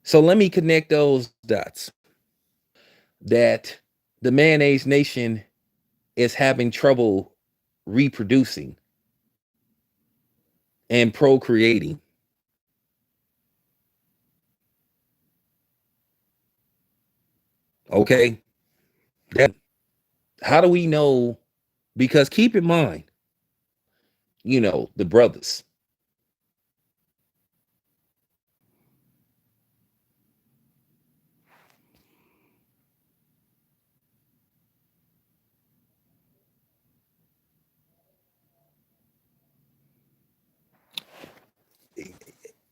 So let me connect those dots that the mayonnaise nation is having trouble reproducing and procreating. Okay. That, how do we know? Because keep in mind, the brothers.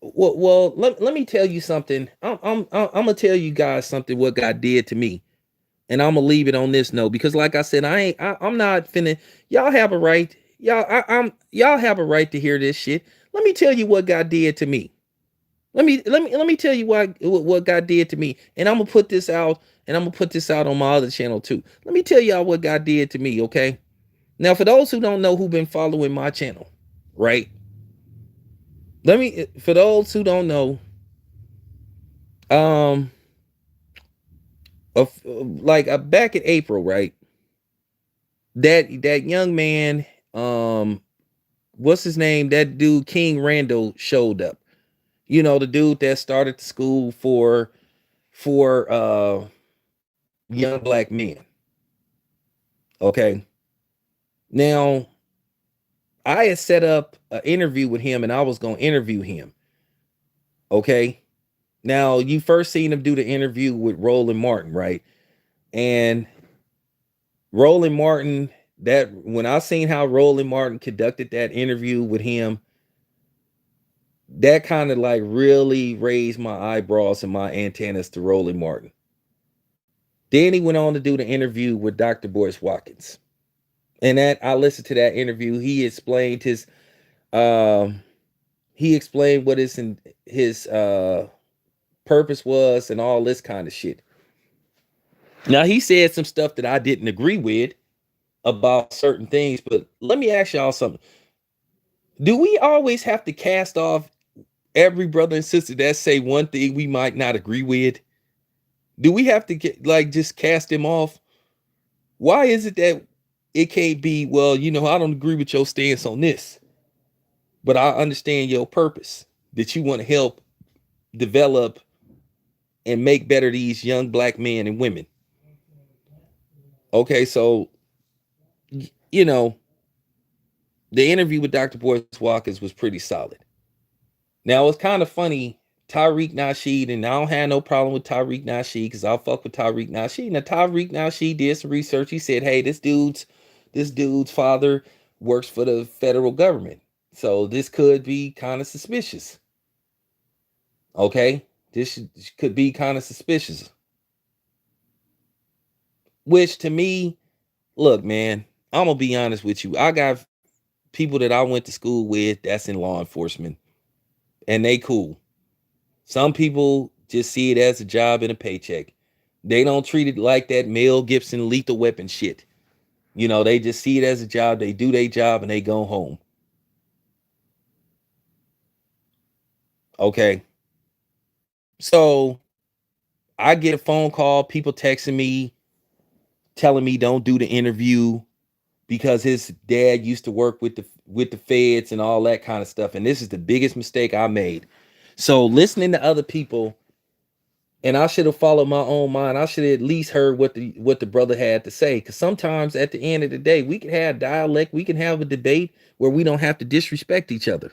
Well, let me tell you something. I'm gonna tell you guys something what God did to me, and I'm gonna leave it on this note because, like I said, I'm not finna. Y'all have a right. Y'all have a right to hear this shit. Let me tell you what God did to me. Let me tell you what God did to me, and I'm gonna put this out, and I'm gonna put this out on my other channel too. Let me tell y'all what God did to me. Okay. Now, for those who don't know, who've been following my channel, right? For those who don't know, um, back in April, right? That young man, what's his name? That dude, King Randall, showed up. The dude that started the school for young black men. Okay. Now, I had set up an interview with him, and I was gonna interview him. Okay. Now, you first seen him do the interview with Roland Martin, right? And Roland Martin, that when I seen how Roland Martin conducted that interview with him, that kind of like really raised my eyebrows and my antennas to Roland Martin. Then he went on to do the interview with Dr. Boyce Watkins. And that I listened to that interview. Um he explained what his purpose was and all this kind of shit. Now he said some stuff that I didn't agree with about certain things, but let me ask y'all something. Do we always have to cast off every brother and sister that say one thing we might not agree with? Do we have to get like just cast them off? Why is it that it can't be, well, I don't agree with your stance on this, but I understand your purpose that you want to help develop and make better these young black men and women. Okay, so you know, the interview with Dr. Boyce Watkins was pretty solid. Now it's kind of funny, Tariq Nasheed, and I don't have no problem with Tariq Nasheed because I'll fuck with Tariq Nasheed. Now Tariq Nasheed did some research. He said, "Hey, this dude's father works for the federal government, so this could be kind of suspicious." Okay, this could be kind of suspicious. Which to me, look, man, I'm gonna be honest with you. I got people that I went to school with that's in law enforcement, and they cool. Some people just see it as a job and a paycheck. They don't treat it like that Mel Gibson lethal weapon shit. They just see it as a job. They do their job and they go home. Okay. So I get a phone call, people texting me, telling me don't do the interview because his dad used to work with the feds and all that kind of stuff. And this is the biggest mistake I made. So listening to other people, and I should have followed my own mind. I should have at least heard what the brother had to say. Because sometimes at the end of the day, we can have dialect, we can have a debate where we don't have to disrespect each other.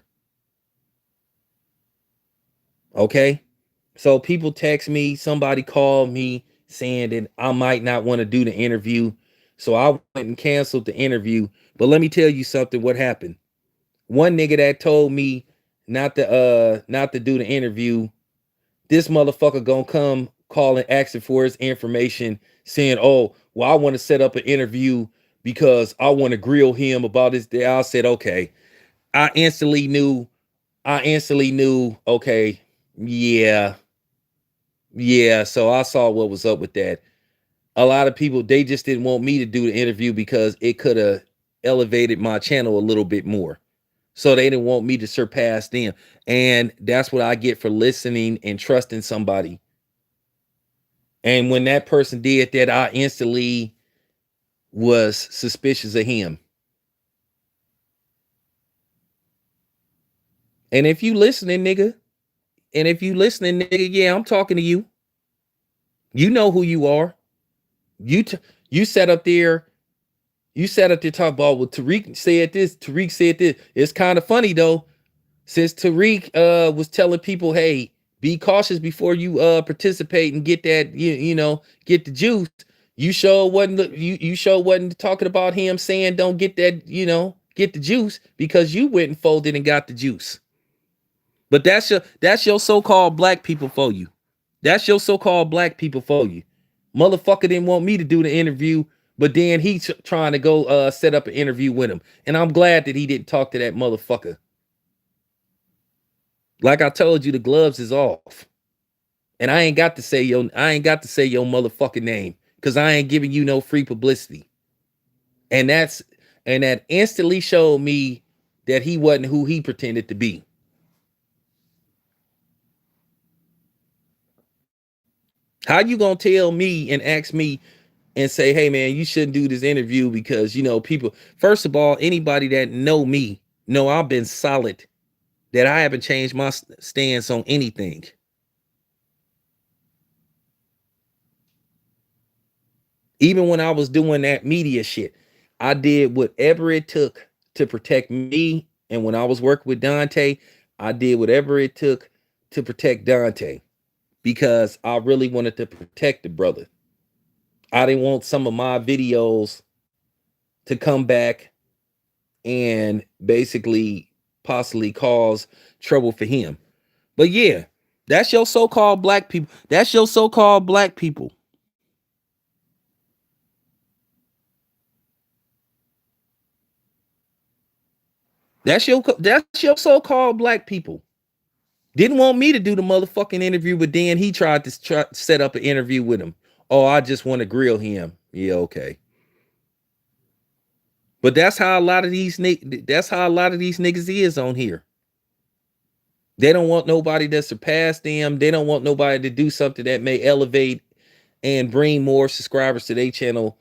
Okay. So people text me, somebody called me saying that I might not want to do the interview. So I went and canceled the interview. But let me tell you something, what happened. One nigga that told me not to do the interview, this motherfucker gonna come calling asking for his information, saying, "Oh, well, I want to set up an interview because I want to grill him about his day." I said, "Okay." I instantly knew. Okay, yeah, yeah. So I saw what was up with that. A lot of people, they just didn't want me to do the interview because it could have elevated my channel a little bit more. So they didn't want me to surpass them. And that's what I get for listening and trusting somebody. And when that person did that, I instantly was suspicious of him. And if you listening, nigga, yeah, I'm talking to you. You know who you are. You you sat up there. You sat up there talking about, well, Tariq said this. Tariq said this. It's kind of funny though, since Tariq was telling people, hey, be cautious before you participate and get that, you know, get the juice. You sure wasn't you sure wasn't talking about him saying don't get that, you know, get the juice, because you went and folded and got the juice. But that's your so-called black people for you. That's your so-called black people for you. Motherfucker didn't want me to do the interview, but then he's trying to go set up an interview with him. And I'm glad that he didn't talk to that motherfucker. Like I told you, the gloves is off. And I ain't got to say your motherfucking name, because I ain't giving you no free publicity. And that instantly showed me that he wasn't who he pretended to be. How you gonna tell me and ask me and say, hey man, you shouldn't do this interview because, you know, people, first of all, anybody that know me know I've been solid, that I haven't changed my stance on anything. Even when I was doing that media shit, I did whatever it took to protect me. And when I was working with Dante, I did whatever it took to protect Dante, because I really wanted to protect the brother. I didn't want some of my videos to come back and basically possibly cause trouble for him. But yeah, that's your so-called black people. That's your so-called black people. That's your so-called black people. Didn't want me to do the motherfucking interview, but then he tried to set up an interview with him. Oh, I just want to grill him. Yeah, okay. But that's how a lot of these niggas is on here. They don't want nobody to surpass them. They don't want nobody to do something that may elevate and bring more subscribers to their channel.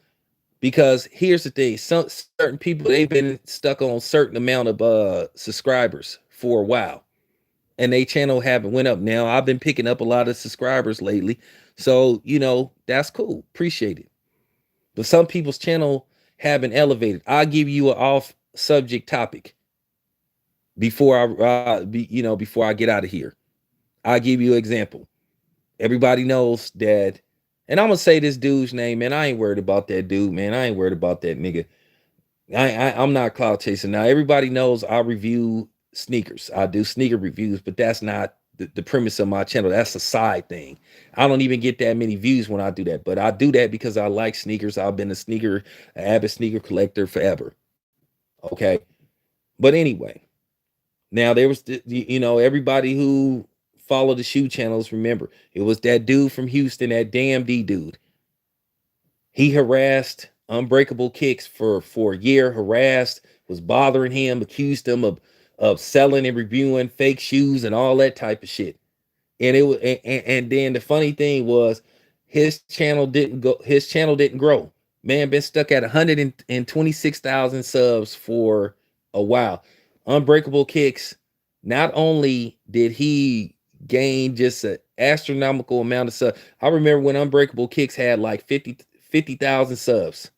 Because here's the thing, some certain people, they've been stuck on a certain amount of subscribers for a while, and they channel haven't went up. Now I've been picking up a lot of subscribers lately, so you know that's cool, appreciate it. But some people's channel haven't elevated. I'll give you an off subject topic before before I get out of here. I'll give you an example. Everybody knows that, and I'm gonna say this dude's name, man. I ain't worried about that dude, man. I ain't worried about that nigga. I'm not cloud chasing. Now everybody knows I review sneakers. I do sneaker reviews, but that's not the premise of my channel. That's a side thing. I don't even get that many views when I do that, but I do that because I like sneakers. I've been an avid sneaker collector forever. Okay, but anyway, now there was everybody who followed the shoe channels. Remember, it was that dude from Houston, that damn D dude. He harassed Unbreakable Kicks for a year, harassed, was bothering him, accused him of selling and reviewing fake shoes and all that type of shit. And it was and then the funny thing was his channel didn't grow. Man been stuck at 126,000 subs for a while. Unbreakable Kicks, not only did he gain just an astronomical amount of subs. I remember when Unbreakable Kicks had like 50,000 subs.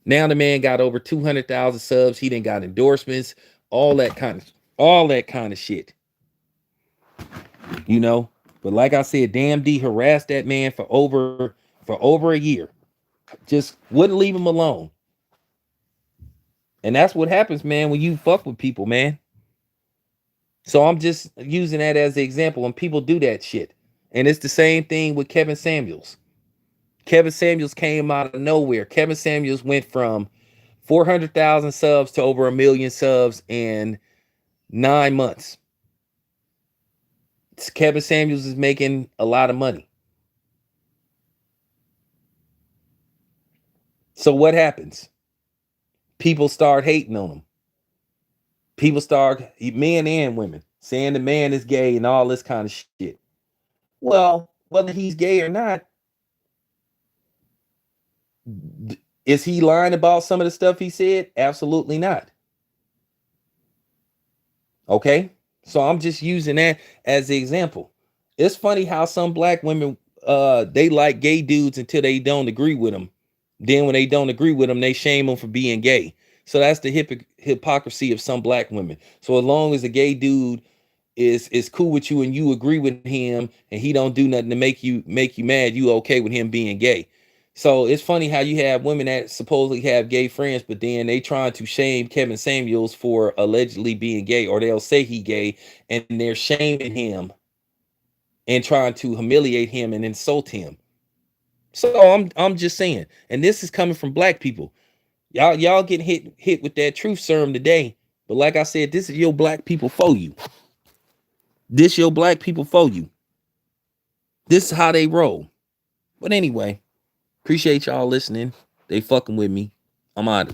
Now the man got over 200,000 subs. He didn't got endorsements, all that kind of shit. You know, but like I said, damn D harassed that man for over a year. Just wouldn't leave him alone. And that's what happens, man, when you fuck with people, man. So I'm just using that as an example, and people do that shit. And it's the same thing with Kevin Samuels. Kevin Samuels came out of nowhere. Kevin Samuels went from 400,000 subs to over 1,000,000 subs in 9 months. Kevin Samuels is making a lot of money. So what happens? People start hating on them. People start, men and women, saying the man is gay and all this kind of shit. Well, whether he's gay or not, is he lying about some of the stuff he said? Absolutely not. Okay, so I'm just using that as the example. It's funny how some black women they like gay dudes until they don't agree with them. Then when they don't agree with them, they shame them for being gay. So that's the hypocrisy of some black women. So as long as a gay dude is cool with you and you agree with him and he don't do nothing to make you mad, you okay with him being gay. So it's funny how you have women that supposedly have gay friends, but then they trying to shame Kevin Samuels for allegedly being gay, or they'll say he gay and they're shaming him and trying to humiliate him and insult him. So I'm just saying, and this is coming from black people. Y'all getting hit with that truth serum today. But like I said, this is your black people for you. This your black people for you. This is how they roll. But anyway, appreciate y'all listening. They fucking with me. I'm out.